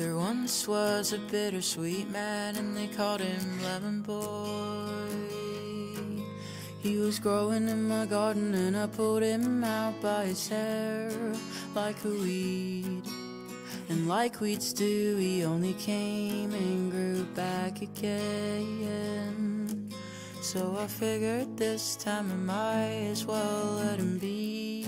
There once was a bittersweet man, and they called him Lemon Boy. He was growing in my garden, and I pulled him out by his hair like a weed. And like weeds do, he only came and grew back again. So I figured this time I might as well let him be.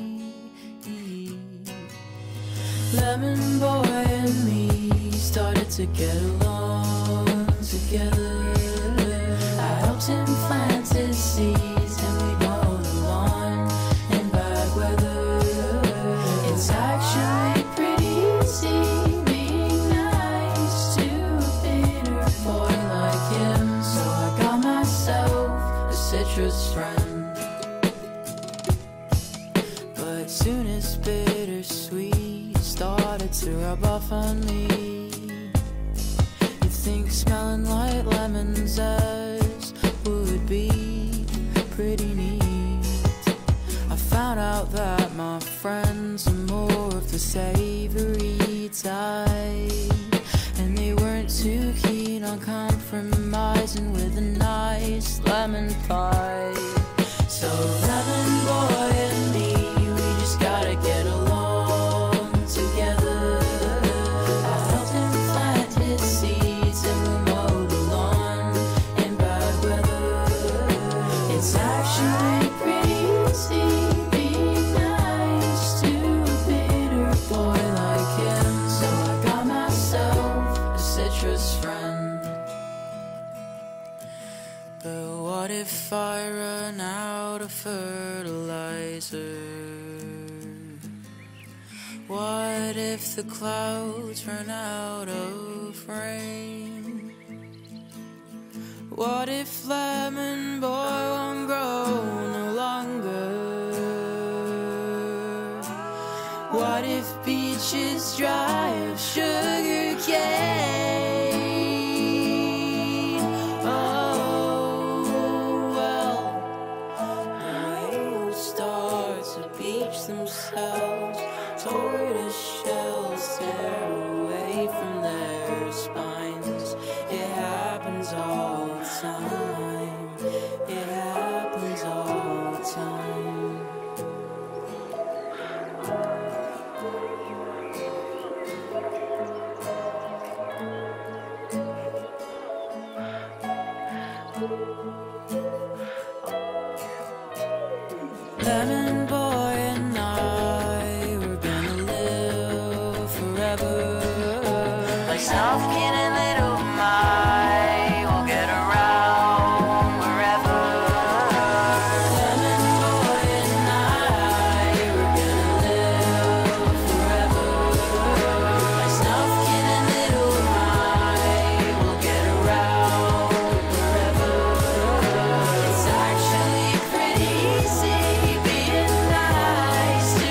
Lemon Boy and me started to get along together. I helped him plant his seeds, and we mowed the lawn in bad weather. It's actually pretty easy being nice to a bitter boy like him. So I got myself a citrus friend. But soon as bittersweet started to rub off on me, you think smelling like lemon zest would be pretty neat. I found out that my friends are more of the savory type, and they weren't too keen on compromising with a nice lemon pie. So Lemon Boy and me, we just gotta get along together. I helped him plant his seeds, and we mowed the lawn in bad weather. It's actually pretty easy being nice to a bitter boy like him. So I got myself a citrus friend. But what if I run out of fertilizer? What if the clouds run out of rain? What if Lemon Boy won't grow no longer? What if beaches dry of sugar cane? Oh, well, the stars to beach themselves, tortoise shells tear away from their spines. It happens all the time. It happens all the time. Lemon Boy and I, we're gonna live forever. Myself, kid, and little Mai, we'll get around wherever. Lemon Boy and I, we're gonna live forever. Myself, kid, and little Mai, we'll get around wherever. It's actually pretty easy being nice to a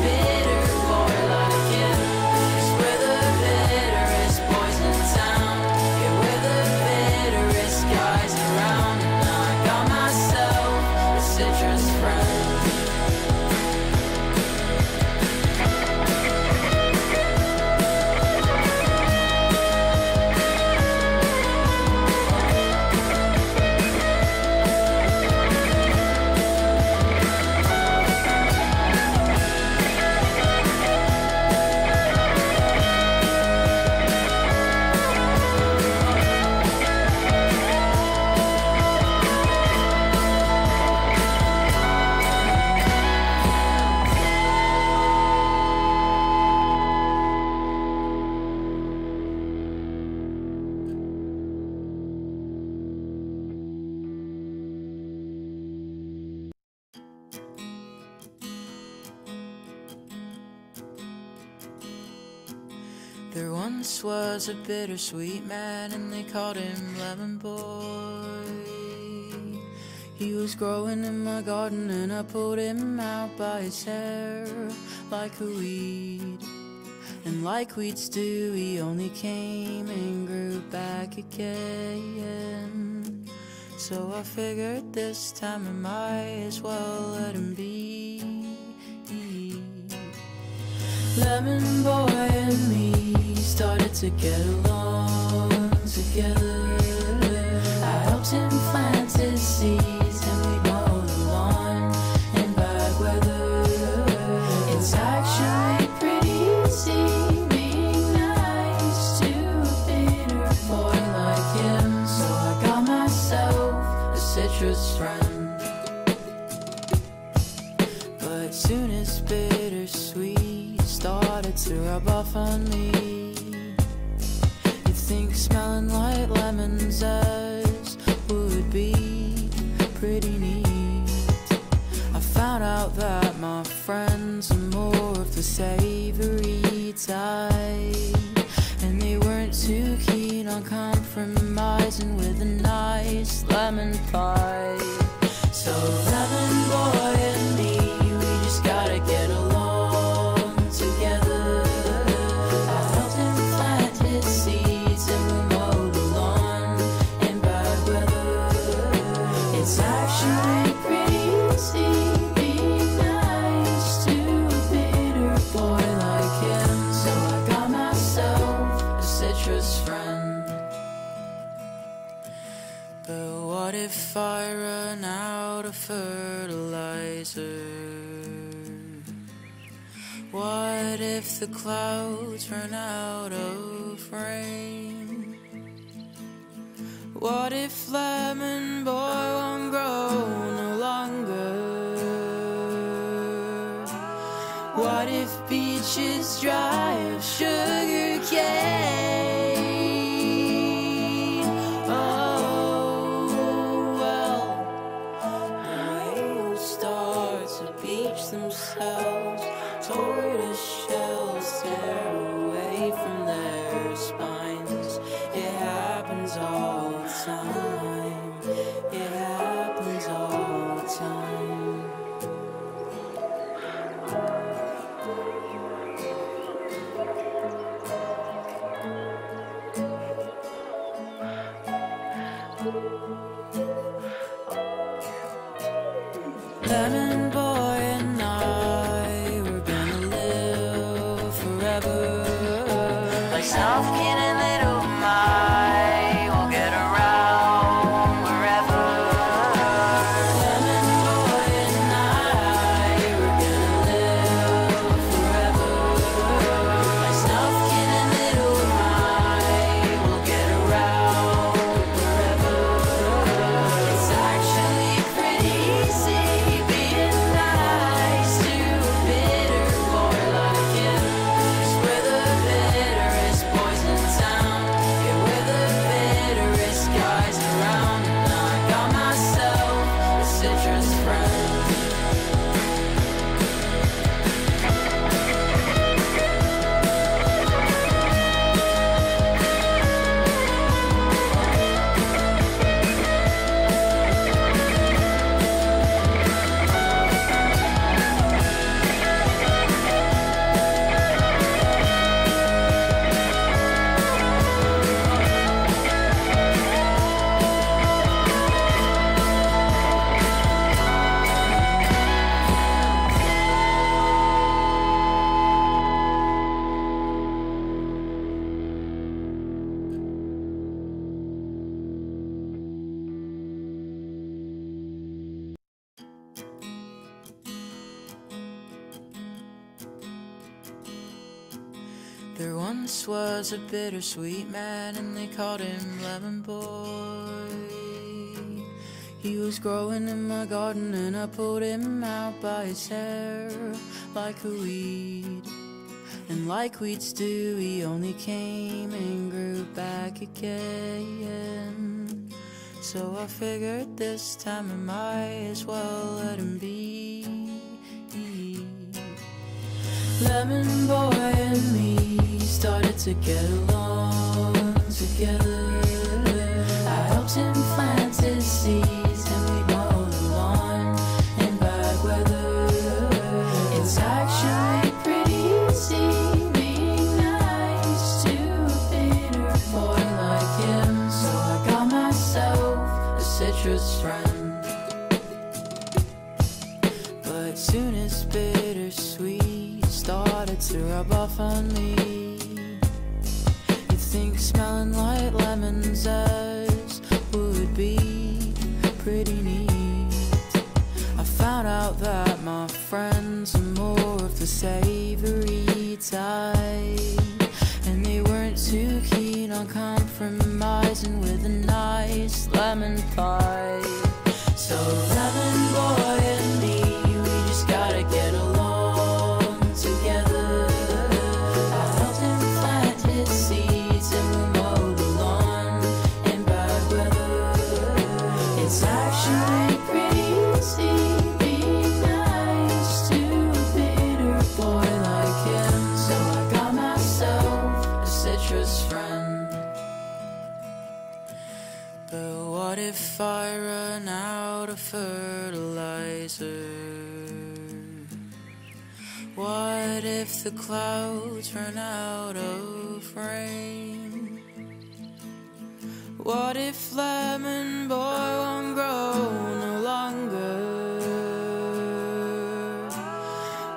bitter boy like him. 'Cause we're the bitterest boys in town. Yeah, we're the bitterest guys around. And I got myself a citrus friend. There once was a bittersweet man, and they called him Lemon Boy. He was growing in my garden, and I pulled him out by his hair like a weed. And like weeds do, he only came and grew back again. So I figured this time I might as well let him be. Lemon Boy and me started to get along together. I helped him plant his seeds and we mowed the lawn in bad weather. It's actually pretty easy being nice to a bitter boy like him. So I got myself a citrus friend. But soon as bittersweet started to rub off on me, you'd think smelling like lemon zest would be pretty neat. I found out that my friends are more of the savory type, and they weren't too keen on compromising with a nice lemon pie. So lemon boy and me, we just gotta get along together. I helped him plant his seeds and we mowed the lawn in bad weather. It's actually pretty easy being nice to a bitter boy like him. So I got myself a citrus friend. But what if I run out of fertilizer? What if the clouds run out of rain? What if lemon boy won't grow no longer? What if beaches dry of sugar cane? Beach themselves, tortoise shells tear away from their spines. It happens all the time. It happens all the time. Lemon boy and I, we're gonna live forever. Like Snufkin and Little My, we'll get around wherever. Lemon boy and I, we're gonna live forever. Like Snufkin and Little My, we'll get around wherever. It's actually pretty easy being nice to a bitter boy like him. 'Cause we're the bitterest boys in town. Yeah, we're the bitterest guys around. And I got myself a citrus friend. There once was a bittersweet man and they called him Lemon Boy. He was growing in my garden and I pulled him out by his hair like a weed. And like weeds do, he only came and grew back again. So I figured this time I might as well let him be. Lemon boy and me started to get along together. I helped him plant his seeds and we mowed the lawn in bad weather. It's actually pretty easy being nice to a bitter boy like him. So I got myself a citrus friend. But soon as bittersweet started to rub off on me, out that my friends are more of the savory type, and they weren't too keen on compromising with a nice lemon pie. So lemon boy and me, we just gotta get along together. I helped him plant his seeds and we'll mow the lawn in bad weather. It's actually pretty easy being nice to a bitter boy like him. So I got myself a citrus friend. But what if I run out of fertilizer? What if the clouds run out of rain? What if lemon boy won't grow no longer?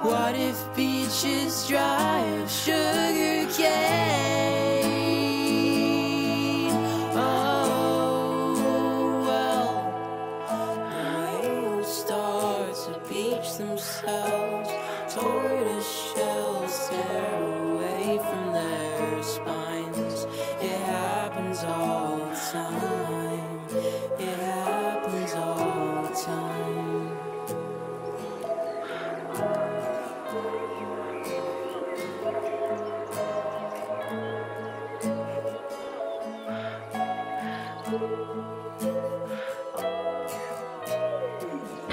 What if beaches dry of sugar cane? Oh, well, the whales start to beach themselves. Tortoise shells tear away from their spines. It happens all the time. It happens all the time.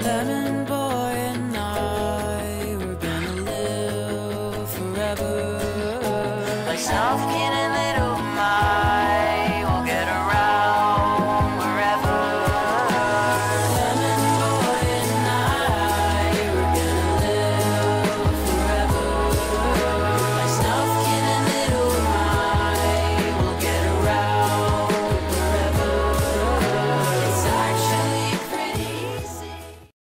Lemon boy and I, we're gonna live forever. Like soft can